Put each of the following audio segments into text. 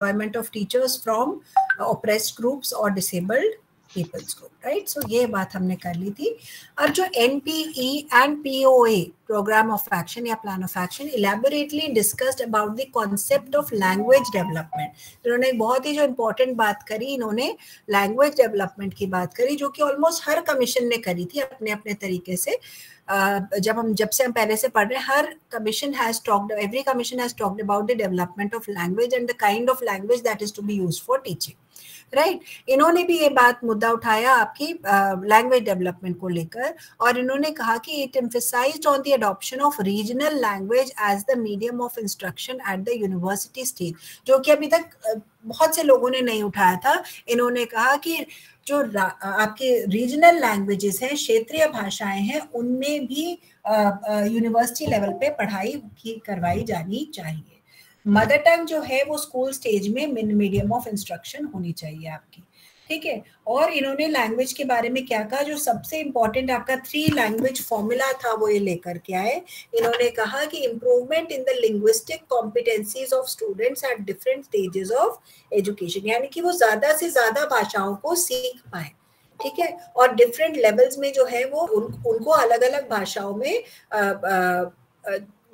employment of teachers from oppressed groups or disabled people's group, right? So ये बात हमने कर ली थी. और जो NPE and POA program of action या plan of action elaborately discussed about the concept of language development. इन्होंने एक बहुत ही जो important बात करी, इन्होंने language development की बात करी, जो कि almost हर commission ने करी थी अपने अपने तरीके से. जब से हम पहले से पढ़ रहे हैं, हर commission has talked, every commission has talked about the development of language and the kind of language that is to be used for teaching. Right इन्होंने भी ये बात मुद्दा उठाया आपकी लैंग्वेज डेवलपमेंट को लेकर, और इन्होंने कहा कि it emphasised on the adoption of regional language as the medium of instruction at the university stage, जो कि अभी तक बहुत से लोगों ने नहीं उठाया था. इन्होंने कहा कि जो आपके रीजनल लैंग्वेजेस हैं, क्षेत्रीय भाषाएं हैं, उनमें भी यूनिवर्सिटी लेवल पे पढ़ाई करवाई जानी चाहिए. मदर टंग जो है वो स्कूल स्टेज में मीडियम ऑफ इंस्ट्रक्शन होनी चाहिए आपकी, ठीक है. और इन्होंने लैंग्वेज के बारे में क्या कहा, जो सबसे इंपॉर्टेंट आपका 3 लैंग्वेज फॉर्मूला था वो ये लेकर के आए. इन्होंने कहा कि improvement in the linguistic competencies of students at different stages of education, यानी कि वो ज्यादा से ज्यादा भाषाओं को सीख पाए, ठीक है. और डिफरेंट लेवल्स में जो है वो उनको अलग अलग भाषाओं में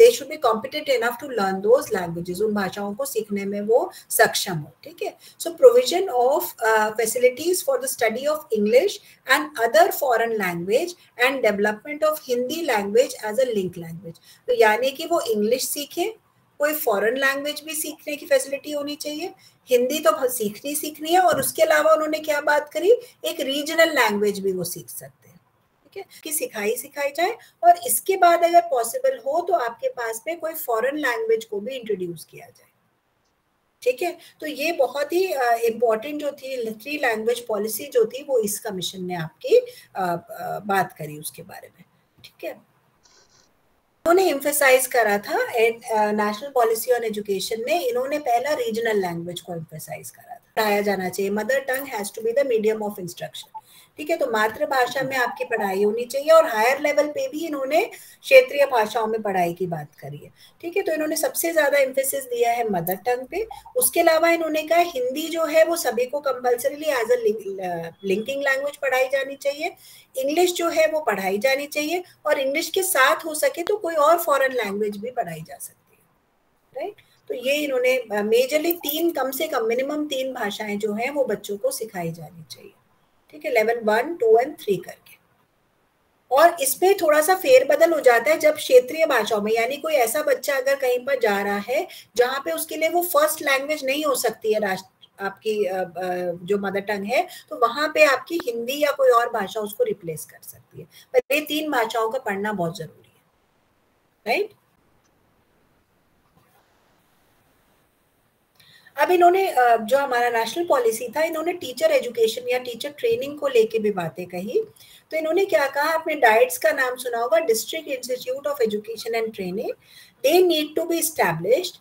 they should be competent enough to learn those languages, उन भाषाओं को सीखने में वो सक्षम हो, ठीक है. So provision of facilities for the study of English and other foreign language and development of Hindi language as a link language. तो यानी कि वो इंग्लिश सीखे, कोई फॉरेन लैंग्वेज भी सीखने की फैसिलिटी होनी चाहिए. हिंदी तो सीखनी है, और उसके अलावा उन्होंने क्या बात करी, एक रीजनल लैंग्वेज भी वो सीख सकते हैं, कि सिखाई जाए. और इसके बाद अगर पॉसिबल हो तो आपके पास में कोई फॉरेन लैंग्वेज को भी इंट्रोड्यूस किया जाए, ठीक है. तो ये बहुत ही इम्पोर्टेंट जो थी 3 लैंग्वेज पॉलिसी जो थी, वो इस कमीशन ने आपकी बात करी उसके बारे में, ठीक है. उन्होंने एम्फसाइज करा था नेशनल पॉलिसी ऑन एजुकेशन में, इन्होंने पहला रीजनल लैंग्वेज को एम्फसाइज करा था. पढ़ाया जाना चाहिए, mother tongue has to be the medium of instruction, ठीक है. तो मातृभाषा में आपकी पढ़ाई होनी चाहिए, और हायर लेवल पे भी इन्होंने क्षेत्रीय भाषाओं में पढ़ाई की बात करी है, ठीक है. तो इन्होंने सबसे ज्यादा एम्फेसिस दिया है मदर टंग पे. उसके अलावा इन्होंने कहा हिंदी जो है वो सभी को compulsorily as a linking language पढ़ाई जानी चाहिए. इंग्लिश जो है वो पढ़ाई जानी चाहिए, और इंग्लिश के साथ हो सके तो कोई और फॉरेन लैंग्वेज भी पढ़ाई जा सकती है, राइट. तो ये इन्होंने मेजरली 3, कम से कम मिनिमम 3 भाषाएं जो है वो बच्चों को सिखाई जानी चाहिए, ठीक है, लेवल 1, 2 और 3 करके. और इसमें थोड़ा सा फेरबदल हो जाता है जब क्षेत्रीय भाषाओं में, यानी कोई ऐसा बच्चा अगर कहीं पर जा रहा है जहां पे उसके लिए वो फर्स्ट लैंग्वेज नहीं हो सकती है आपकी जो मदर टंग है, तो वहां पे आपकी हिंदी या कोई और भाषा उसको रिप्लेस कर सकती है. पर ये 3 भाषाओं का पढ़ना बहुत जरूरी है, राइट. अब इन्होंने जो हमारा नेशनल पॉलिसी था, इन्होंने टीचर एजुकेशन या टीचर ट्रेनिंग को लेके भी बातें कही. तो इन्होंने क्या कहा, आपने डाइट्स का नाम सुना होगा, district institute of education and training. They need to be established.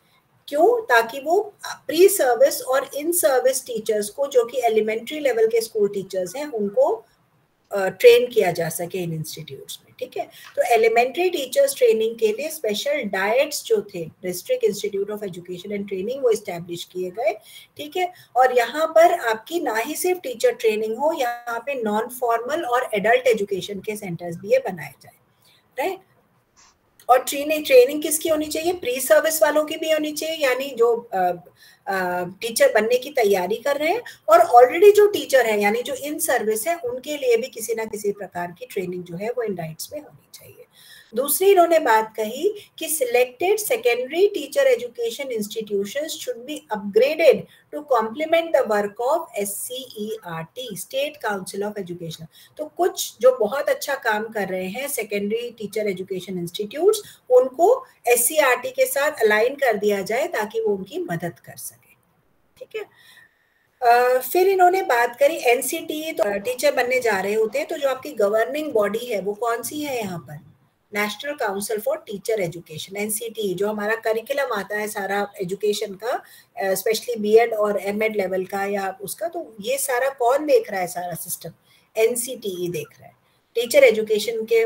क्यों? ताकि वो प्री सर्विस और इन सर्विस टीचर्स को, जो कि एलिमेंट्री लेवल के स्कूल टीचर्स हैं, उनको ट्रेन किया जा सके इन इंस्टीट्यूट्स में, ठीक है. तो एलिमेंट्री टीचर्स ट्रेनिंग के लिए स्पेशल डाइट्स जो थे district institute of education and training वो एस्टैब्लिश किए गए, ठीक है. और यहाँ पर आपकी ना ही सिर्फ टीचर ट्रेनिंग हो, यहाँ पे नॉन फॉर्मल और एडल्ट एजुकेशन के सेंटर्स भी ये बनाए जाए, राइट. और ट्रेनिंग किसकी होनी चाहिए? प्री सर्विस वालों की भी होनी चाहिए, यानी जो टीचर बनने की तैयारी कर रहे हैं, और ऑलरेडी जो टीचर है यानी जो इन सर्विस है, उनके लिए भी किसी ना किसी प्रकार की ट्रेनिंग जो है वो इन डाइट्स में होनी चाहिए. दूसरी इन्होंने बात कही कि selected secondary teacher education institutions should be upgraded to complement the work of SCERT, state council of education. तो कुछ जो बहुत अच्छा काम कर रहे हैं सेकेंडरी टीचर एजुकेशन इंस्टीट्यूट्स, उनको SCERT के साथ अलाइन कर दिया जाए ताकि वो उनकी मदद कर सके, ठीक है. फिर इन्होंने बात करी NCTE. तो टीचर बनने जा रहे होते हैं, तो जो आपकी गवर्निंग बॉडी है वो कौन सी है यहाँ पर? National council for teacher education, NCTE. जो हमारा करिकुलम आता है सारा एजुकेशन का, स्पेशली BEd और MEd लेवल का या उसका, तो ये सारा कौन देख रहा है? सारा सिस्टम NCTE देख रहा है. टीचर एजुकेशन के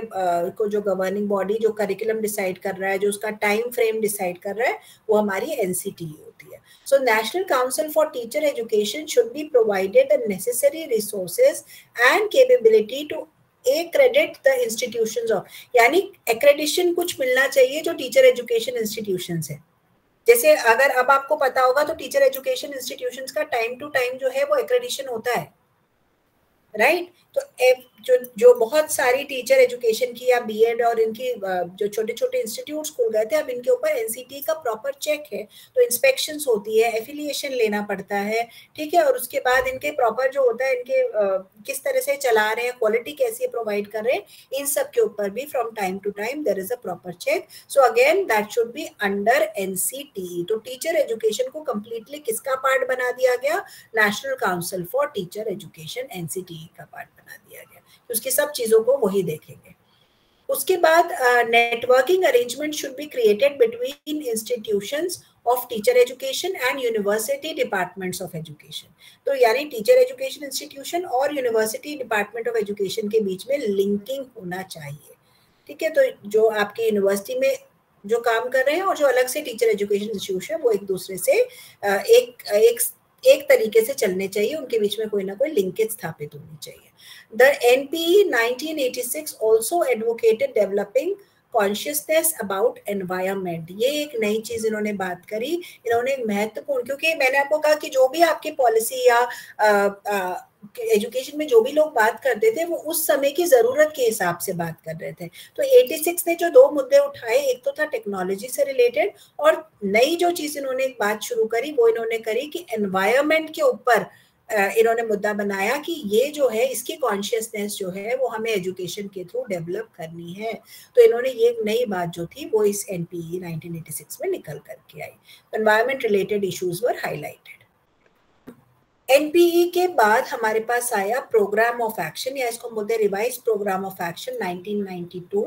को जो गवर्निंग बॉडी जो करिकुलम डिसाइड कर रहा है, जो उसका टाइम फ्रेम डिसाइड कर रहा है, वो हमारी NCTE होती है. So National Council for Teacher Education should be provided the necessary resources and capability to accredit the institutions of, यानी accreditation कुछ मिलना चाहिए जो टीचर एजुकेशन इंस्टीट्यूशंस है. जैसे अगर अब आपको पता होगा तो टीचर एजुकेशन इंस्टीट्यूशंस का टाइम टू टाइम जो है वो एक्रेडिशन होता है, राइट. तो जो बहुत सारी टीचर एजुकेशन की या बीएड और इनकी जो छोटे छोटे इंस्टीट्यूट्स खुल गए थे, अब इनके ऊपर एनसीटी का प्रॉपर चेक है, तो इंस्पेक्शंस होती है, एफिलिएशन लेना पड़ता है, ठीक है, और उसके बाद इनके प्रॉपर जो होता है इनके किस तरह से चला रहे हैं, क्वालिटी कैसी प्रोवाइड कर रहे हैं, इन सब के ऊपर भी from time to time there is a proper check. So again that should be under NCT. तो टीचर एजुकेशन को कंप्लीटली किसका पार्ट बना दिया गया? National council for teacher education, NCT का पार्ट बना दिया गया. उसकी सब चीजों को वही देखेंगे. उसके बाद networking arrangement should be created between institutions of teacher education and university departments of education. तो यानी टीचर एजुकेशन इंस्टीट्यूशन और यूनिवर्सिटी डिपार्टमेंट ऑफ एजुकेशन के बीच में लिंकिंग होना चाहिए, ठीक है. तो जो आपकी यूनिवर्सिटी में जो काम कर रहे हैं और जो अलग से टीचर एजुकेशन इंस्टीट्यूशन है वो एक दूसरे से एक तरीके से चलने चाहिए, उनके बीच में कोई ना कोई लिंकेज स्थापित होनी चाहिए. The NPE 1986 also advocated developing consciousness about environment. ये एक नई चीज इन्होंने बात करी, इन्होंने महत्वपूर्ण, क्योंकि मैंने आपको कहा कि जो भी आपकी पॉलिसी या एजुकेशन में जो भी लोग बात करते थे वो उस समय की जरूरत के हिसाब से बात कर रहे थे. तो 86 ने जो दो मुद्दे उठाए, एक तो था टेक्नोलॉजी से रिलेटेड, और नई जो चीज इन्होंने एक बात शुरू करी वो इन्होंने करी कि एनवायरमेंट के ऊपर इन्होंने मुद्दा बनाया कि ये जो है इसकी कॉन्शियसनेस जो है वो हमें एजुकेशन के थ्रू डेवलप करनी है. तो इन्होंने ये एक नई बात जो थी वो इस एनपीई 1986 में निकल करके आई. एनवायरमेंट रिलेटेड इश्यूज वर हाईलाइटेड. एनपीई के बाद हमारे पास आया प्रोग्राम ऑफ एक्शन, या इसको बोलते हैं रिवाइज प्रोग्राम ऑफ एक्शन 1992.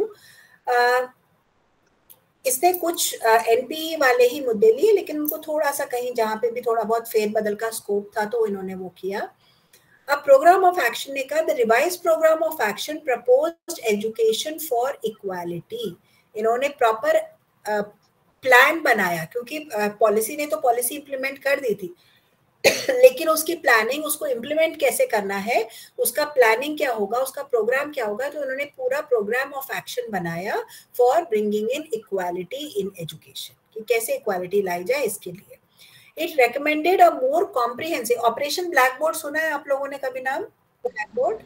इसने कुछ एनपीई वाले ही मुद्दे लिए, लेकिन उनको थोड़ा सा कहीं जहां पे भी थोड़ा बहुत फेरबदल का स्कोप था तो इन्होंने वो किया. अब प्रोग्राम ऑफ एक्शन ने कहा the revise programme of action proposed education for equality. इन्होंने प्रॉपर प्लान बनाया, क्योंकि पॉलिसी ने तो पॉलिसी इंप्लीमेंट कर दी थी, लेकिन उसकी प्लानिंग, उसको इम्प्लीमेंट कैसे करना है, उसका प्लानिंग क्या होगा, उसका प्रोग्राम क्या होगा. तो उन्होंने पूरा प्रोग्राम ऑफ एक्शन बनाया for bringing in equality in education, कि कैसे इक्वालिटी लाई जाए इसके लिए. It recommended a more comprehensive operation black board. सुना है आप लोगों ने कभी नाम ब्लैक बोर्ड?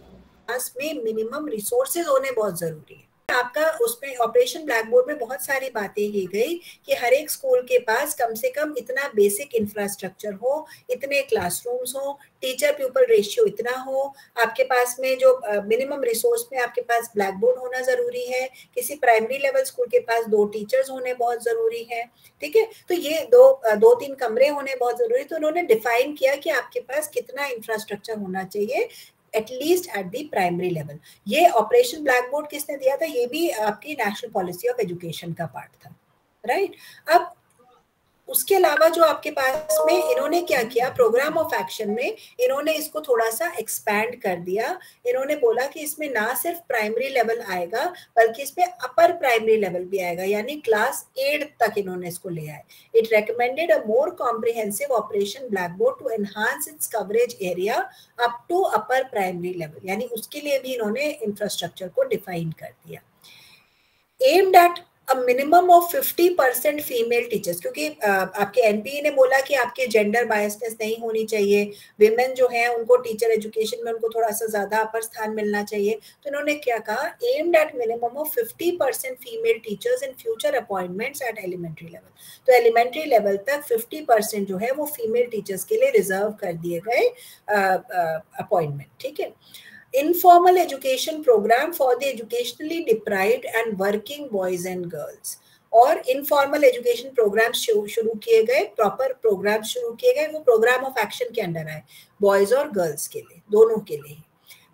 पास में मिनिमम रिसोर्सेज होने बहुत जरूरी है. आपका उसमें ऑपरेशन ब्लैक बोर्ड में बहुत सारी बातें की गई कि हर एक स्कूल के पास कम से कम इतना बेसिक इंफ्रास्ट्रक्चर हो, इतने क्लासरूम्स हो, टीचर प्यूपल रेशियो इतना हो, आपके पास में जो मिनिमम रिसोर्स में आपके पास ब्लैक बोर्ड होना जरूरी है, किसी प्राइमरी लेवल स्कूल के पास 2 टीचर्स होने बहुत जरूरी है, ठीक है. तो ये 2-3 कमरे होने बहुत जरूरी. तो उन्होंने डिफाइन किया कि आपके पास कितना इंफ्रास्ट्रक्चर होना चाहिए at least at the primary level. ये ऑपरेशन ब्लैक बोर्ड किसने दिया था? ये भी आपकी नेशनल पॉलिसी ऑफ एजुकेशन का पार्ट था, राइट. अब उसके अलावा जो आपके पास में इन्होंने क्या किया, प्रोग्राम ऑफ एक्शन में इन्होंने इसको थोड़ा सा एक्सपैंड कर दिया. इन्होंने बोला कि इसमें ना सिर्फ प्राइमरी लेवल आएगा बल्कि इसमें अपर प्राइमरी लेवल भी आएगा, यानी क्लास 8 तक इन्होंने इसको ले आए. It recommended a more comprehensive operation black board to enhance its coverage area up to upper primary level, यानी उसके लिए भी इन्होंने इंफ्रास्ट्रक्चर को डिफाइन कर दिया. Aimed at a minimum of 50% female teachers, क्योंकि आपके एनपीई ने बोला कि आपके जेंडर बायसनेस नहीं होनी चाहिए, विमेन जो है उनको टीचर एजुकेशन में उनको थोड़ा सा ज्यादा अपर स्थान मिलना चाहिए. तो इन्होंने क्या कहा, aimed at minimum of 50% female teachers in future appointments at elementary level. तो एलिमेंट्री लेवल तक 50% जो है वो फीमेल टीचर्स के लिए रिजर्व कर दिए गए अपॉइंटमेंट, ठीक है. Informal education program for the educationally deprived and working boys and girls. और इनफॉर्मल एजुकेशन प्रोग्राम शुरू किए गए, प्रॉपर प्रोग्राम शुरू किए गए, वो प्रोग्राम ऑफ एक्शन के अंडर आए, बॉयज और गर्ल्स के लिए, दोनों के लिए.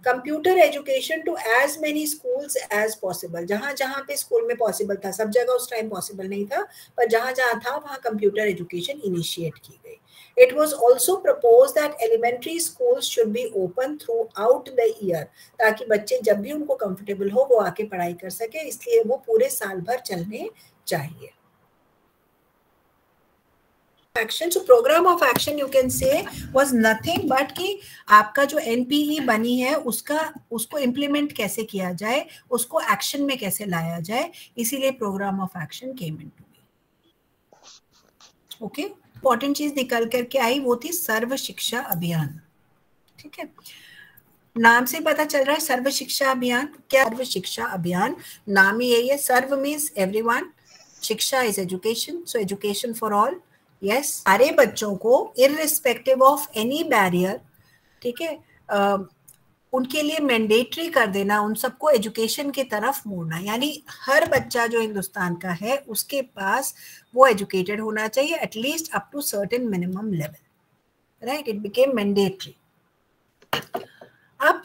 Computer education to as many schools as possible. जहां जहां पे स्कूल में पॉसिबल था, सब जगह उस टाइम पॉसिबल नहीं था, पर जहां जहां था वहां कंप्यूटर एजुकेशन इनिशिएट की गई. It was also proposed that elementary schools should be open throughout the year, ताकि बच्चे जब भी उनको कंफर्टेबल हो वो आके पढ़ाई कर सके, इसलिए वो पूरे साल भर चलने चाहिए. Action, so programme of action you can say was nothing but कि आपका जो एनपीई बनी है उसको इम्प्लीमेंट कैसे किया जाए, उसको एक्शन में कैसे लाया जाए, इसीलिए programme of action came into be. Okay, important चीज निकल करके आई वो थी सर्व शिक्षा अभियान. ठीक है, नाम से पता चल रहा है सर्व शिक्षा अभियान. क्या सर्व शिक्षा अभियान, नाम ही यही है. सर्व मीन्स एवरीवन, शिक्षा is education, so education for all. Yes, सारे बच्चों को इररिस्पेक्टिव ऑफ एनी बैरियर, ठीक है, उनके लिए मैंडेटरी कर देना, उन सबको एजुकेशन की तरफ मोड़ना. यानी हर बच्चा जो हिंदुस्तान का है उसके पास वो एजुकेटेड होना चाहिए at least up to certain minimum level. Right, it became mandatory. अब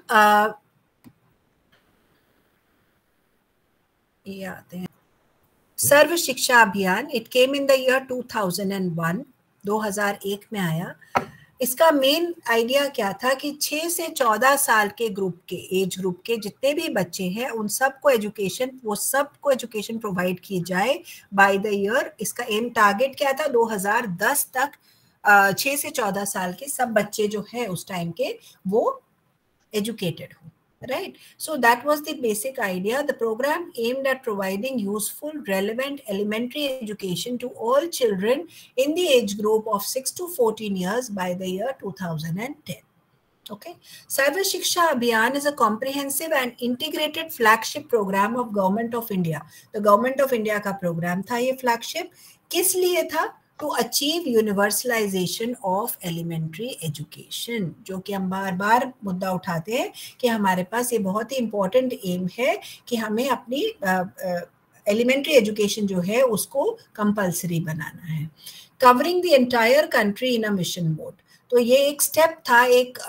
ये आते हैं Sarva Shiksha Abhiyan. It came in the year 2001, 2001 में आया. इसका मेन आइडिया क्या था कि 6 से 14 साल के ग्रुप के, एज ग्रुप के जितने भी बच्चे हैं उन सबको एजुकेशन प्रोवाइड की जाए बाय द ईयर. इसका एम टारगेट क्या था, 2010 तक 6 से 14 साल के सब बच्चे जो है उस टाइम के वो educated हो. Right, so that was the basic idea. The program aimed at providing useful, relevant elementary education to all children in the age group of 6 to 14 years by the year 2010. Okay, Sarva Shiksha Abhiyan is a comprehensive and integrated flagship program of Government of India. The Government of India का program था ये flagship. किस लिए था? To achieve universalization of elementary education, जो कि हम बार बार मुद्दा उठाते हैं कि हमारे पास ये बहुत ही important aim है कि हमें अपनी elementary education जो है उसको compulsory बनाना है. Covering the entire country in a mission mode. तो ये एक स्टेप था, एक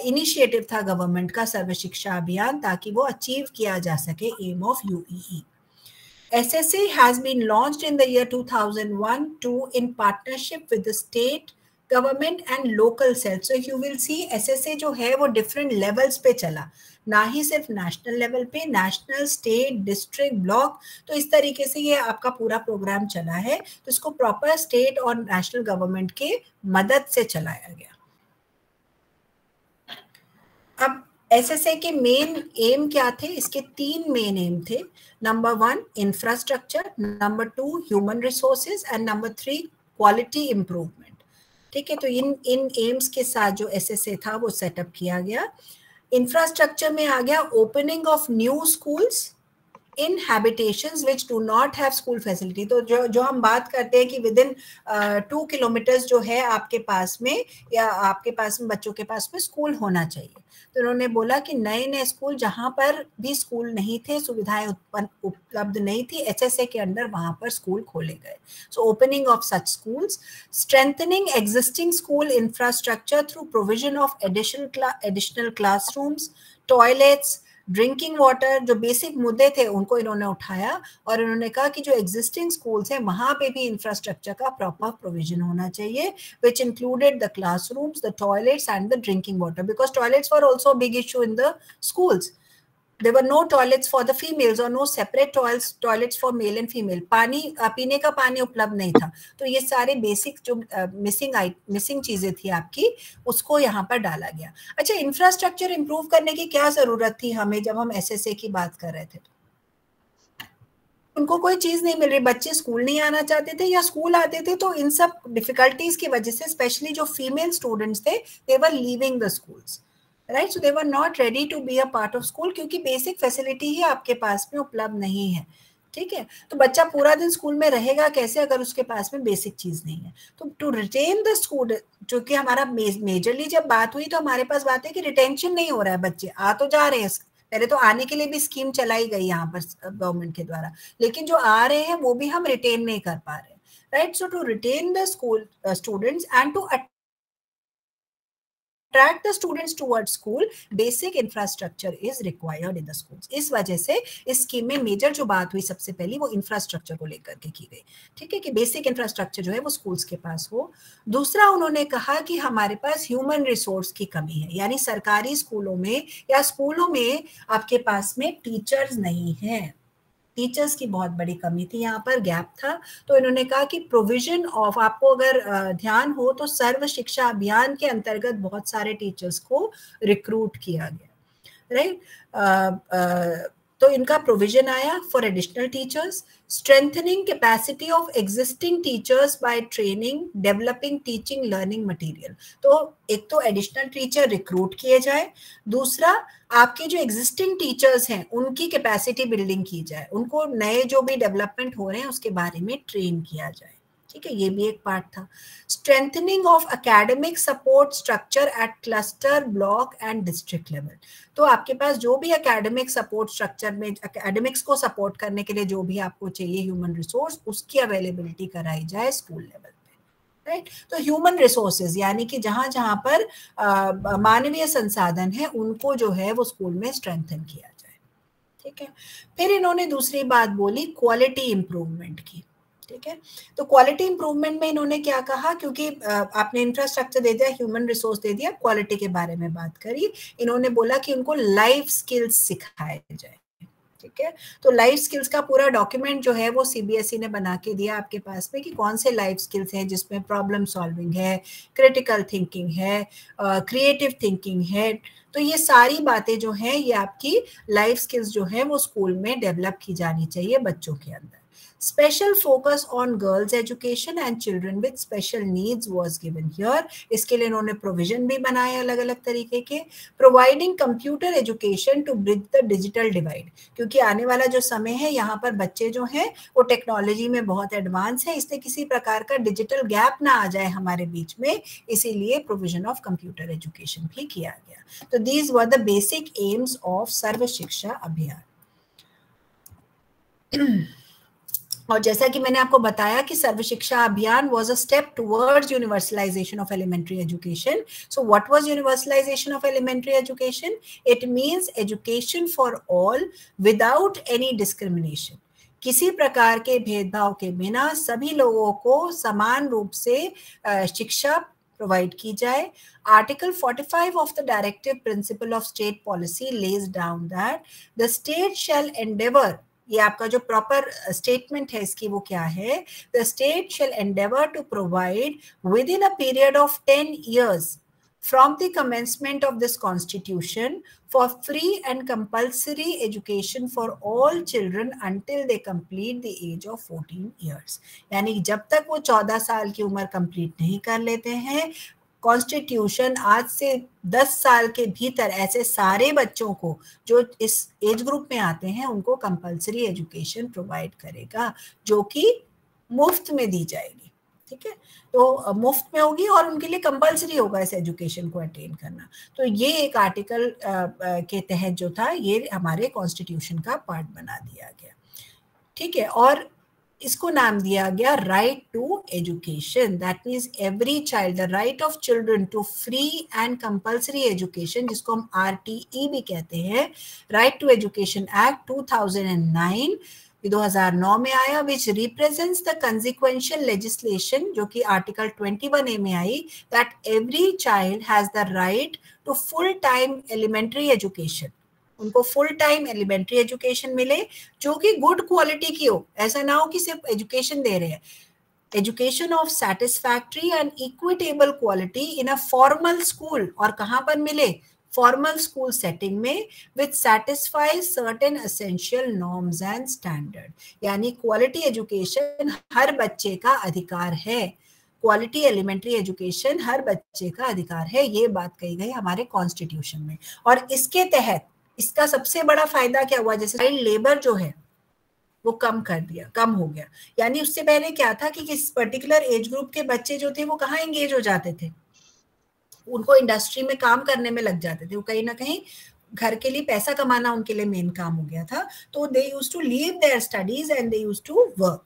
इनिशिएटिव था गवर्नमेंट का, सर्व शिक्षा अभियान, ताकि वो अचीव किया जा सके aim of UEE. SSA has been launched in the year 2001-2 in partnership with the state government and local cells. So you will see SSA जो है वो different levels पे चला, ना ही सिर्फ नेशनल लेवल पे, नेशनल, स्टेट, डिस्ट्रिक्ट, ब्लॉक. तो इस तरीके से ये आपका पूरा प्रोग्राम चला है. तो इसको प्रॉपर स्टेट और नेशनल गवर्नमेंट के मदद से चलाया गया. अब एसएसए के मेन एम क्या थे? इसके 3 मेन एम थे. Number 1 infrastructure, number 2 human resources and number 3 quality improvement. ठीक है, तो इन एम्स के साथ जो एसएसए था वो सेटअप किया गया. इंफ्रास्ट्रक्चर में आ गया opening of new schools in habitations which do not have school facility. तो जो हम बात करते हैं कि विद इन 2 किलोमीटर्स जो है आपके पास में या आपके पास में बच्चों के पास में स्कूल होना चाहिए. तो उन्होंने बोला कि नए नए स्कूल जहां पर भी स्कूल नहीं थे, सुविधाएं उपलब्ध नहीं थी, एचएसए के अंडर वहां पर स्कूल खोले गए. So opening of such schools, strengthening existing school infrastructure through provision of additional classrooms, toilets, drinking water. जो बेसिक मुद्दे थे उनको इन्होंने उठाया और इन्होंने कहा कि जो एग्जिस्टिंग स्कूल्स हैं वहां पे भी इंफ्रास्ट्रक्चर का प्रॉपर प्रोविजन होना चाहिए, which included the classrooms, the toilets and the drinking water, because toilets were also big issue in the schools. There were no toilets for the females or no separate toilets for male and female. पानी, पीने का पानी उपलब्ध नहीं था. तो ये सारे बेसिक जो मिसिंग चीजें थी आपकी, उसको यहाँ पर डाला गया. अच्छा, इंफ्रास्ट्रक्चर इंप्रूव करने की क्या जरूरत थी हमें जब हम एसएसए की बात कर रहे थे? उनको कोई चीज नहीं मिल रही, बच्चे स्कूल नहीं आना चाहते थे या स्कूल आते थे तो इन सब डिफिकल्टीज की वजह से स्पेशली जो फीमेल स्टूडेंट्स थे, they were leaving the schools. Right, so they were not ready to be a part of school, क्योंकि बेसिक फैसिलिटी ही आपके पास में उपलब्ध नहीं है. ठीक है, तो बच्चा पूरा दिन स्कूल में रहेगा कैसे अगर उसके पास में बेसिक चीज नहीं है? तो टू रिटेन द स्कूल, जो कि हमारा मेजरली जब बात हुई तो हमारे पास बात है कि रिटेंशन नहीं हो रहा है, बच्चे आ तो जा रहे हैं, पहले तो आने के लिए भी स्कीम चलाई गई यहाँ पर गवर्नमेंट के द्वारा, लेकिन जो आ रहे हैं वो भी हम रिटेन नहीं कर पा रहे. Right, so to retain the school students and to attract the students towards school, basic infrastructure is required in the schools. इस वजह से इस स्कीम में मेजर जो बात हुई सबसे पहली वो इंफ्रास्ट्रक्चर को लेकर के की गई. ठीक है, कि बेसिक इंफ्रास्ट्रक्चर जो है वो स्कूल्स के पास हो. दूसरा उन्होंने कहा कि हमारे पास ह्यूमन रिसोर्स की कमी है, यानी सरकारी स्कूलों में या स्कूलों में आपके पास में टीचर्स नहीं है. टीचर्स की बहुत बड़ी कमी थी, यहाँ पर गैप था। तो इन्होंने कहा कि प्रोविजन ऑफ, आपको अगर ध्यान हो तो सर्व शिक्षा अभियान के अंतर्गत बहुत सारे टीचर्स को रिक्रूट किया गया, राइट। तो इनका प्रोविजन आया for additional teachers, strengthening capacity of existing teachers by training, developing teaching learning material. तो एक तो एडिशनल टीचर रिक्रूट किए जाए, दूसरा आपके जो एग्जिस्टिंग टीचर्स हैं उनकी कैपेसिटी बिल्डिंग की जाए, उनको नए जो भी डेवलपमेंट हो रहे हैं उसके बारे में ट्रेन किया जाए, ठीक है, ये भी एक पार्ट था। Strengthening of academic support structure eight cluster, block and district level. तो आपके पास जो भी एकेडमिक सपोर्ट स्ट्रक्चर में एकेडमिक्स को सपोर्ट करने के लिए जो भी आपको चाहिए ह्यूमन रिसोर्स, उसकी अवेलेबिलिटी कराई जाए स्कूल लेवल पे, राइट। तो ह्यूमन रिसोर्सेज यानी कि जहां जहां पर मानवीय संसाधन है उनको जो है वो स्कूल में स्ट्रेंथन किया जाए, ठीक है। फिर इन्होंने दूसरी बात बोली क्वालिटी इंप्रूवमेंट की, ठीक है। तो क्वालिटी इंप्रूवमेंट में इन्होंने क्या कहा, क्योंकि आपने इंफ्रास्ट्रक्चर दे दिया, ह्यूमन रिसोर्स दे दिया, क्वालिटी के बारे में बात करी। इन्होंने बोला कि उनको लाइफ स्किल्स सिखाए जाए, ठीक है। तो लाइफ स्किल्स का पूरा डॉक्यूमेंट जो है वो सीबीएसई ने बना के दिया आपके पास में कि कौन से लाइफ स्किल्स हैं जिसमें प्रॉब्लम सॉल्विंग है, क्रिटिकल थिंकिंग है, क्रिएटिव थिंकिंग है। तो ये सारी बातें जो हैं ये आपकी लाइफ स्किल्स जो है वो स्कूल में डेवलप की जानी चाहिए बच्चों के अंदर। Special focus on girls education and children with special needs was given here. इसके लिए इन्होंने प्रोविजन भी बनाए अलग अलग तरीके के। Providing computer education to bridge the digital divide, क्योंकि आने वाला जो समय है यहाँ पर बच्चे जो हैं वो टेक्नोलॉजी में बहुत एडवांस है, इसलिए किसी प्रकार का डिजिटल गैप ना आ जाए हमारे बीच में, इसीलिए प्रोविजन ऑफ कंप्यूटर एजुकेशन भी किया गया। तो these were the basic aims of Sarva Shiksha Abhiyan. और जैसा कि मैंने आपको बताया कि Sarva Shiksha Abhiyan was a step towards universalisation of elementary education. So what was universalisation of elementary education? It means education for all without any discrimination. किसी प्रकार के भेदभाव के बिना सभी लोगों को समान रूप से शिक्षा प्रोवाइड की जाए। Article 45 of the Directive Principle of State Policy lays down that the state shall endeavor, ये आपका जो प्रॉपर स्टेटमेंट है इसकी वो क्या है, the state shall endeavour to provide within a period of 10 years from the commencement of this constitution for free and compulsory education for all children until they complete the age of 14 years। यानी जब तक वो 14 साल की उम्र complete नहीं कर लेते हैं, कॉन्स्टिट्यूशन आज से 10 साल के भीतर ऐसे सारे बच्चों को जो इस एज ग्रुप में आते हैं उनको कंपलसरी एजुकेशन प्रोवाइड करेगा, जो कि मुफ्त में दी जाएगी, ठीक है। तो मुफ्त में होगी और उनके लिए कंपलसरी होगा इस एजुकेशन को अटेन करना। तो ये एक आर्टिकल के तहत जो था ये हमारे कॉन्स्टिट्यूशन का पार्ट बना दिया गया, ठीक है। और इसको नाम दिया गया right to education. That means every child, the right of children to free and compulsory education, जिसको हम RTE भी कहते हैं, राइट टू एजुकेशन एक्ट 2009, 2009 में आया, which represents the consequential legislation, जो कि आर्टिकल 21A में आई, that every child has the right to full time elementary education. उनको फुल टाइम एलिमेंट्री एजुकेशन मिले जो कि गुड क्वालिटी की हो, ऐसा ना हो कि सिर्फ एजुकेशन दे रहे हैं। Education of satisfactory and equitable quality in a formal school, और कहाँ पर मिले, फॉर्मल स्कूल सेटिंग में, which satisfies certain essential norms and standard. यानी क्वालिटी एजुकेशन हर बच्चे का अधिकार है, क्वालिटी एलिमेंट्री एजुकेशन हर बच्चे का अधिकार है, ये बात कही गई हमारे कॉन्स्टिट्यूशन में। और इसके तहत इसका सबसे बड़ा फायदा क्या हुआ, जैसे चाइल्ड लेबर जो है वो कम कर दिया, कम हो गया। यानी उससे पहले क्या था कि किस पर्टिकुलर एज ग्रुप के बच्चे जो थे वो कहाँ एंगेज हो जाते थे, उनको इंडस्ट्री में काम करने में लग जाते थे, वो कहीं ना कहीं घर के लिए पैसा कमाना उनके लिए मेन काम हो गया था। तो they used to leave their studies and they used to work,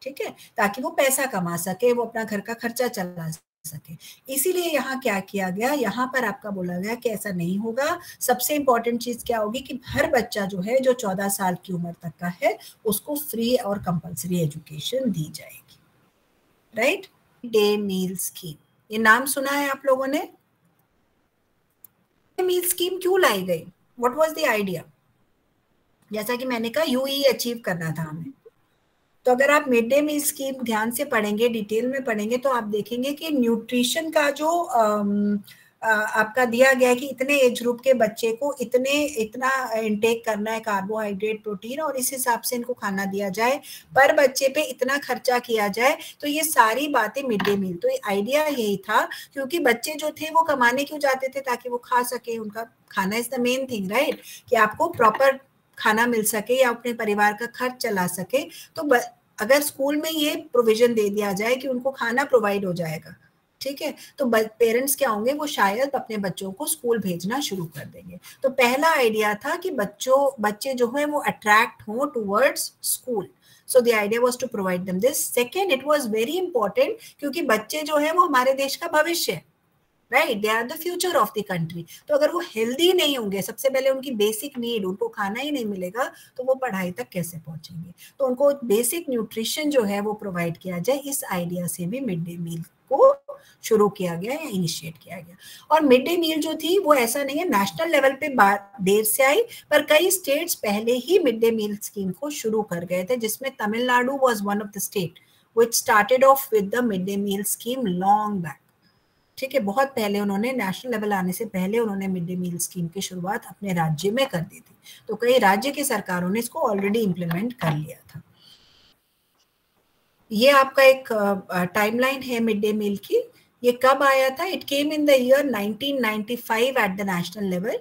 ठीक है, ताकि वो पैसा कमा सके, वो अपना घर का खर्चा चला सके। इसीलिए यहाँ क्या किया गया, यहाँ पर आपका बोला गया कि ऐसा नहीं होगा। सबसे इंपॉर्टेंट चीज क्या होगी कि हर बच्चा जो है जो 14 साल की उम्र तक का है उसको फ्री और कंपलसरी एजुकेशन दी जाएगी, राइट। डे मील स्कीम, ये नाम सुना है आप लोगों ने? मील स्कीम क्यों लाई गई? What was the idea? जैसा कि मैंने कहा यूई अचीव करना था हमें। तो अगर आप मिड डे मील स्कीम ध्यान से पढ़ेंगे, डिटेल में पढ़ेंगे, तो आप देखेंगे कि न्यूट्रिशन का जो आपका दिया गया है कि इतने एज ग्रुप के बच्चे को इतना इनटेक करना है कार्बोहाइड्रेट, प्रोटीन, और इस हिसाब से इनको खाना दिया जाए, पर बच्चे पे इतना खर्चा किया जाए। तो ये सारी बातें मिड डे मील, तो आइडिया यही था, क्योंकि बच्चे जो थे वो कमाने क्यों जाते थे, ताकि वो खा सके, उनका खाना is the main thing, right, कि आपको प्रॉपर खाना मिल सके या अपने परिवार का खर्च चला सके। तो अगर स्कूल में ये प्रोविजन दे दिया जाए कि उनको खाना प्रोवाइड हो जाएगा, ठीक है, तो पेरेंट्स क्या होंगे, वो शायद अपने बच्चों को स्कूल भेजना शुरू कर देंगे। तो पहला आइडिया था कि बच्चे जो है वो अट्रैक्ट हो towards school. So the idea was to provide them this. Second, it was very important क्योंकि बच्चे जो है वो हमारे देश का भविष्य है, right, they are the future of the country. तो अगर वो हेल्दी नहीं होंगे, सबसे पहले उनकी बेसिक नीड, उनको खाना ही नहीं मिलेगा, तो वो पढ़ाई तक कैसे पहुंचेंगे। तो उनको बेसिक न्यूट्रिशन जो है वो प्रोवाइड किया जाए, इस आइडिया से भी मिड डे मील को शुरू किया गया या इनिशिएट किया गया। और मिड डे मील जो थी वो ऐसा नहीं है नेशनल लेवल पे देर से आई, पर कई स्टेट्स पहले ही मिड डे मील स्कीम को शुरू कर गए थे, जिसमें Tamil Nadu was one of the state which started off with the mid day meal scheme long back. ठीक है, बहुत पहले उन्होंने, नेशनल लेवल आने से पहले उन्होंने मिड डे मील स्कीम की शुरुआत अपने राज्य में कर दी थी। तो कई राज्य की सरकारों ने इसको ऑलरेडी इंप्लीमेंट कर लिया था। ये आपका एक टाइमलाइन है मिड डे मील की। ये कब आया था? It came in the year 1995 at the national level.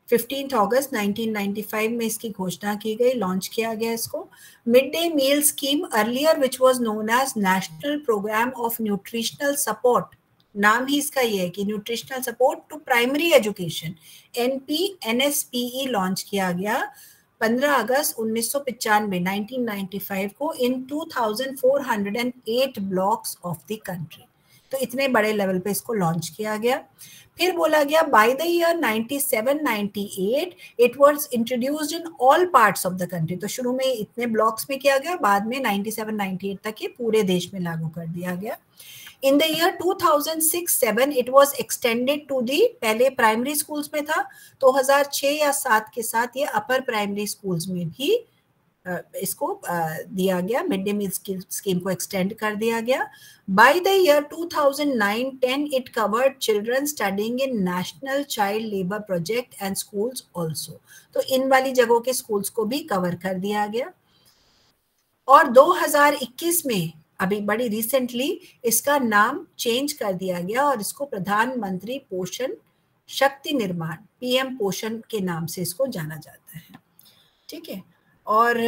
15 अगस्त 1995 में इसकी घोषणा की गई, लॉन्च किया गया इसको। Mid day meal scheme earlier which was known as national programme of nutritional support, नाम ही इसका ये है कि nutritional support to primary education, NSPE launch किया गया 15 अगस्त 1995 को in 2408 blocks of the country. तो इतने बड़े लेवल पे इसको लॉन्च किया गया। फिर बोला गया by the year 97-98 it was introduced in all parts of the country. तो शुरू में इतने ब्लॉक्स में किया गया, बाद में 97-98 तक ये पूरे देश में लागू कर दिया गया। In the year 2006-07 it was extended to the, पहले प्राइमरी स्कूल्स में था, 2006 या 7 के साथ ये अपर प्राइमरी स्कूल्स में भी इसको दिया गया, मिड डे मील स्कीम को एक्सटेंड कर दिया गया। By the year 2009-10 it covered children studying in national child labour project and schools also. तो इन वाली जगहों के स्कूल्स को भी कवर कर दिया गया। और 2021 में अभी बड़ी रिसेंटली इसका नाम चेंज कर दिया गया और इसको प्रधानमंत्री पोषण शक्ति निर्माण, PM पोषण के नाम से इसको जाना जाता है। ठीक है, और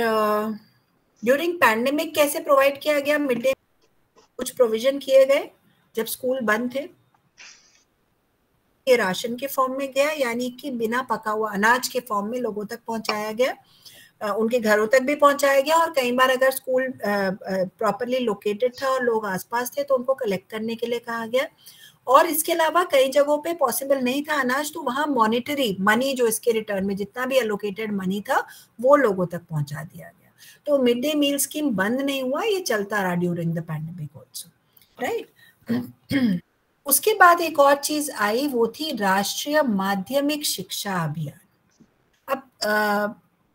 ड्यूरिंग पैंडेमिक कैसे प्रोवाइड किया गया मिड डे, कुछ प्रोविजन किए गए जब स्कूल बंद थे। ये राशन के फॉर्म में गया, यानी कि बिना पका हुआ अनाज के फॉर्म में लोगों तक पहुंचाया गया, उनके घरों तक भी पहुंचाया गया। और कई बार अगर स्कूल प्रॉपरली लोकेटेड था और लोग आसपास थे तो उनको कलेक्ट करने के लिए कहा गया। और इसके अलावा कई जगहों पे पॉसिबल नहीं था अनाज, तो वहां मॉनिटरी मनी जो इसके रिटर्न में जितना भी एलोकेटेड मनी था वो लोगों तक पहुंचा दिया गया। तो मिड डे मील स्कीम बंद नहीं हुआ, ये चलता रहा during the pandemic also, right. उसके बाद एक और चीज आई, वो थी राष्ट्रीय माध्यमिक शिक्षा अभियान। अब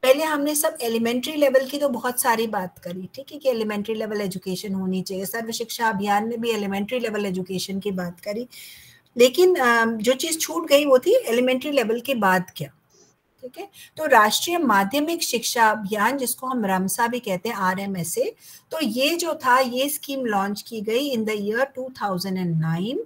पहले हमने सब एलिमेंट्री लेवल की तो बहुत सारी बात करी, ठीक है, कि एलिमेंट्री लेवल एजुकेशन होनी चाहिए। सर्व शिक्षा अभियान में भी एलिमेंट्री लेवल एजुकेशन की बात करी, लेकिन जो चीज छूट गई वो थी एलिमेंट्री लेवल के बाद क्या। ठीक है, तो राष्ट्रीय माध्यमिक शिक्षा अभियान, जिसको हम रमसा भी कहते हैं, RMSA, तो ये जो था, ये स्कीम लॉन्च की गई इन द ईयर 2009।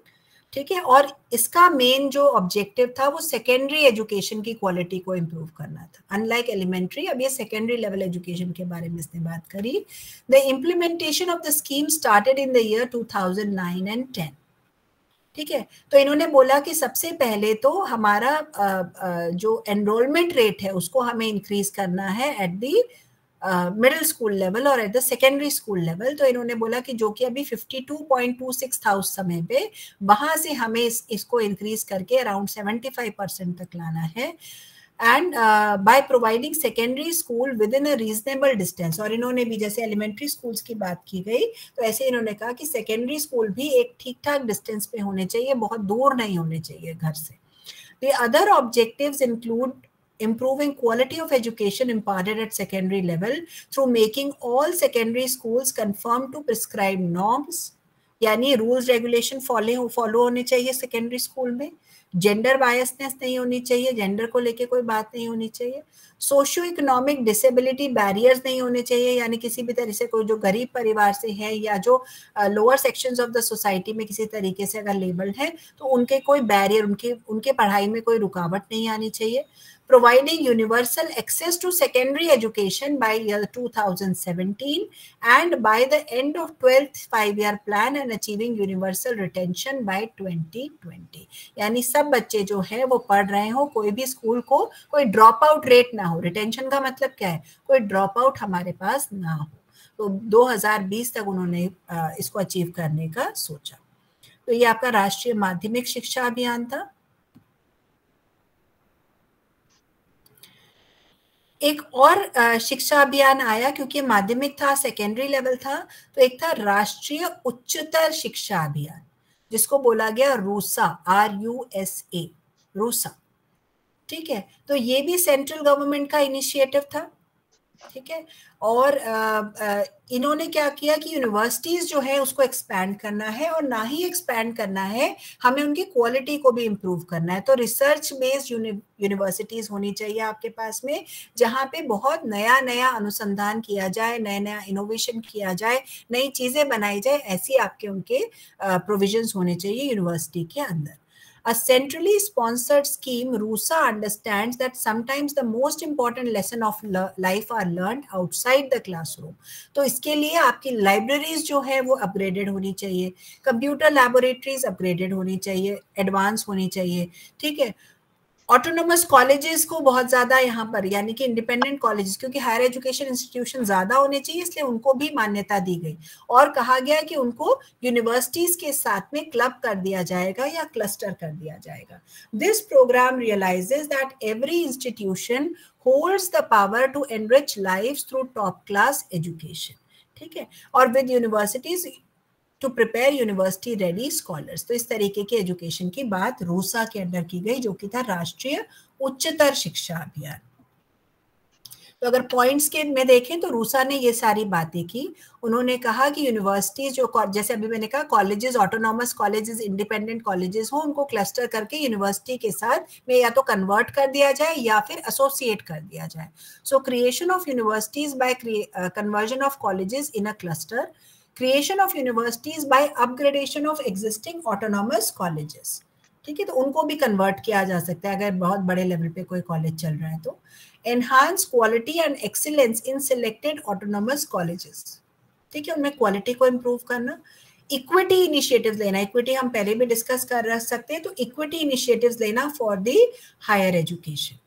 ठीक है, और इसका मेन जो ऑब्जेक्टिव था वो सेकेंडरी एजुकेशन की क्वालिटी को इम्प्रूव करना था। अनलाइक एलिमेंट्री, अब ये सेकेंडरी लेवल एजुकेशन के बारे में इसने बात करी। The implementation of the scheme started in the year 2009 and 10। ठीक है, तो इन्होंने बोला कि सबसे पहले तो हमारा जो एनरोलमेंट रेट है उसको हमें इंक्रीज करना है at the middle school level और at the secondary school level. तो इन्होंने बोला कि जो कि अभी 52.26 था उस समय पे, वहां से हमें इसको इंक्रीज करके अराउंड 75% तक लाना है। And by providing secondary school with in a reasonable distance. और इन्होंने भी, जैसे एलिमेंट्री स्कूल्स की बात की गई, तो ऐसे इन्होंने कहा कि सेकेंडरी स्कूल भी एक ठीक ठाक डिस्टेंस पे होने चाहिए, बहुत दूर नहीं होने चाहिए घर से। The other objectives include improving quality of education imparted at secondary level through making all secondary schools conform to prescribed norms, यानी रूल्स रेगुलेशन फॉलो होने चाहिए सेकेंडरी स्कूल में, जेंडर बायसनेस नहीं होनी चाहिए, जेंडर को लेके कोई बात नहीं होनी चाहिए, सोशियो इकोनॉमिक डिसेबिलिटी बैरियर्स नहीं होने चाहिए, यानी किसी भी तरह से कोई जो गरीब परिवार से है या जो lower sections of the society में किसी तरीके से अगर लेबल्ड है तो उनके कोई बैरियर, उनके पढ़ाई में कोई रुकावट नहीं आनी चाहिए. Providing universal access to secondary education by year 2017 and by the end of 12th 5-year plan and achieving universal retention by 2020. यानी सब बच्चे जो है वो पढ़ रहे हो, कोई भी स्कूल को कोई ड्रॉप आउट रेट ना हो. रिटेंशन का मतलब क्या है? कोई ड्रॉप आउट हमारे पास ना हो. तो 2020 तक उन्होंने इसको अचीव करने का सोचा. तो ये आपका राष्ट्रीय माध्यमिक शिक्षा अभियान था. एक और शिक्षा अभियान आया, क्योंकि माध्यमिक था, सेकेंडरी लेवल था, तो एक था राष्ट्रीय उच्चतर शिक्षा अभियान, जिसको बोला गया रूसा, RUSA, रूसा. ठीक है, तो ये भी सेंट्रल गवर्नमेंट का इनिशिएटिव था. ठीक है, और इन्होंने क्या किया कि यूनिवर्सिटीज जो है उसको एक्सपैंड करना है, और ना ही एक्सपैंड करना है, हमें उनकी क्वालिटी को भी इम्प्रूव करना है. तो रिसर्च बेस्ड यूनिवर्सिटीज होनी चाहिए आपके पास में, जहाँ पे बहुत नया नया अनुसंधान किया जाए, नया नया इनोवेशन किया जाए, नई चीजें बनाई जाए, ऐसी आपके उनके प्रोविजंस होने चाहिए यूनिवर्सिटी के अंदर. A centrally sponsored scheme, RUSA, understands that sometimes the most important lesson of life are learned outside the classroom. तो इसके लिए आपकी लाइब्रेरीज जो है वो अपग्रेडेड होनी चाहिए, कंप्यूटर लैबोरेटरीज अपग्रेडेड होनी चाहिए, एडवांस होनी चाहिए. ठीक है, ऑटोनोमस कॉलेजेस को बहुत ज्यादा यहाँ पर, यानी कि इंडिपेंडेंट कॉलेजेस, क्योंकि हायर एजुकेशन इंस्टीट्यूशन ज्यादा होने चाहिए, इसलिए उनको भी मान्यता दी गई, और कहा गया कि उनको यूनिवर्सिटीज के साथ में क्लब कर दिया जाएगा या क्लस्टर कर दिया जाएगा. This programme realises that every institution holds the power to enrich lives through top class education. ठीक है, और with universities to prepare university ready scholars. तो इस तरीके की एजुकेशन की बात रूसा के अंदर की गई, जो कि था राष्ट्रीय उच्चतर शिक्षा अभियान. तो अगर पॉइंट्स के में देखें तो रूसा ने ये सारी बातें की. उन्होंने कहा कि यूनिवर्सिटीज जो, जैसे अभी मैंने कहा, colleges, autonomous colleges, independent colleges हो, उनको क्लस्टर करके यूनिवर्सिटी के साथ में या तो कन्वर्ट कर दिया जाए या फिर एसोसिएट कर दिया जाए. So creation of universities by conversion of colleges in a cluster, creation of universities by upgradation of existing autonomous colleges. ठीक है, तो उनको भी कन्वर्ट किया जा सकता है अगर बहुत बड़े लेवल पे कोई कॉलेज चल रहा है तो. enhance quality and excellence in selected autonomous colleges. ठीक है, उनमें क्वालिटी को इम्प्रूव करना. इक्विटी इनिशिएटिव्स लेना, इक्विटी हम पहले भी डिस्कस कर सकते हैं, तो इक्विटी इनिशिएटिव्स लेना फॉर द हायर एजुकेशन.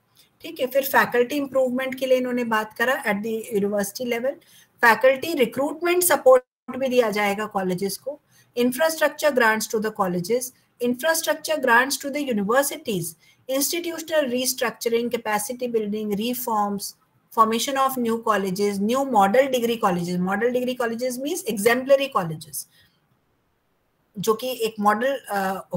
ठीक है, फिर फैकल्टी इंप्रूवमेंट के लिए इन्होंने बात करा at the university level. Faculty recruitment support भी दिया जाएगा कॉलेजेस को. Infrastructure grants to the colleges, infrastructure grants to the universities, institutional restructuring, capacity building, reforms, formation of new colleges, new model degree colleges. Model degree colleges means exemplary colleges, जो कि एक model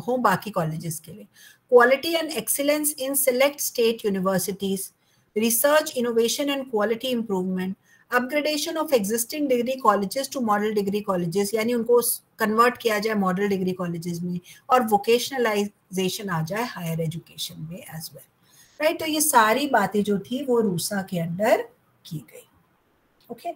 हो बाकी colleges के लिए. Quality and excellence in select state universities, research, innovation and quality improvement, upgradation of existing degree colleges to model degree colleges, यानी उनको convert किया जाए मॉडल डिग्री कॉलेजेस में, और वोकेशनलाइजेशन आ जाए हायर एजुकेशन में एज वेल. राइट, तो ये सारी बातें जो थी वो रूसा के अंडर की गई. ओके,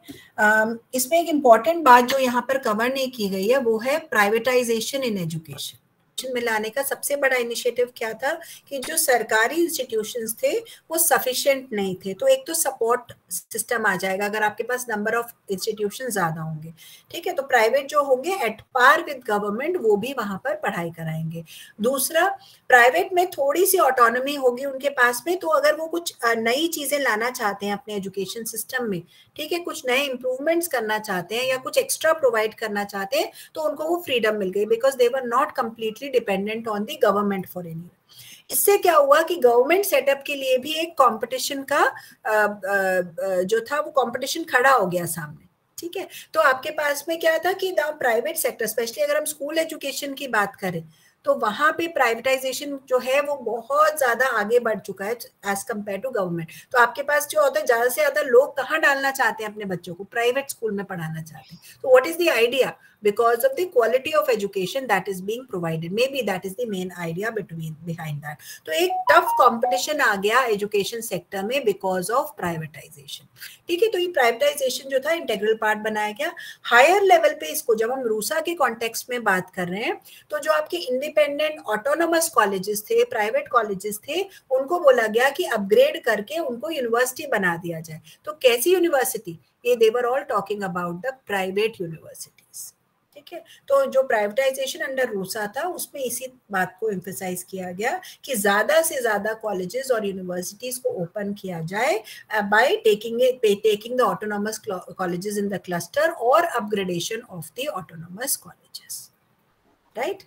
इसमें एक इम्पॉर्टेंट बात जो यहाँ पर कवर नहीं की गई है वो है प्राइवेटाइजेशन इन एजुकेशन. में लाने का सबसे बड़ा इनिशिएटिव क्या था कि जो सरकारी इंस्टीट्यूशंस थे वो सफिशिएंट नहीं थे. तो एक तो सपोर्ट सिस्टम आ जाएगा अगर आपके पास नंबर ऑफ इंस्टीट्यूशन ज्यादा होंगे. ठीक है, तो प्राइवेट जो होंगे एट पार विद गवर्नमेंट वो भी वहां पर पढ़ाई कराएंगे. दूसरा, प्राइवेट में थोड़ी सी ऑटोनॉमी होगी उनके पास में, तो अगर वो कुछ नई चीजें लाना चाहते हैं अपने एजुकेशन सिस्टम में, ठीक है, कुछ नए इंप्रूवमेंट्स करना चाहते हैं या कुछ एक्स्ट्रा प्रोवाइड करना चाहते हैं, तो उनको वो फ्रीडम मिल गई, because they were not completely dependent on the government for any. इससे क्या हुआ कि गवर्नमेंट सेटअप के लिए भी एक कंपटीशन का जो था वो कंपटीशन खड़ा हो गया सामने. ठीक है, तो आपके पास में क्या था कि द प्राइवेट सेक्टर, स्पेशली अगर हम स्कूल एजुकेशन की बात करें, तो वहां पे प्राइवेटाइजेशन जो है वो बहुत ज्यादा आगे बढ़ चुका है एज कम्पेयर टू गवर्नमेंट। तो आपके पास जो होता है ज्यादा से ज्यादा लोग कहाँ डालना चाहते हैं अपने बच्चों को, प्राइवेट स्कूल में पढ़ाना चाहते हैं। तो what is the idea, because of the quality of education that is being provided, maybe that is the main idea behind that। तो एक tough competition आ गया education sector में because of privatization। ठीक है, तो ये privatization जो था इंटेग्रल पार्ट बनाया गया। हायर लेवल पे इसको जब हम रूसा के कॉन्टेक्स्ट में बात कर रहे हैं, तो जो आपके इंडिपेंडेंट ऑटोनोमस कॉलेजेस थे, प्राइवेट कॉलेजेस थे, उनको बोला गया कि अपग्रेड करके उनको यूनिवर्सिटी बना दिया जाए। तो कैसी यूनिवर्सिटी, ये they were all talking about the private universities. ठीक है, तो जो प्राइवेटाइजेशन अंडर रूसा था उसमें इसी बात को एम्फसाइज किया गया कि ज्यादा से ज्यादा कॉलेजेस और यूनिवर्सिटीज को ओपन किया जाए by taking the autonomous colleges in the cluster और upgradation of the autonomous colleges, right.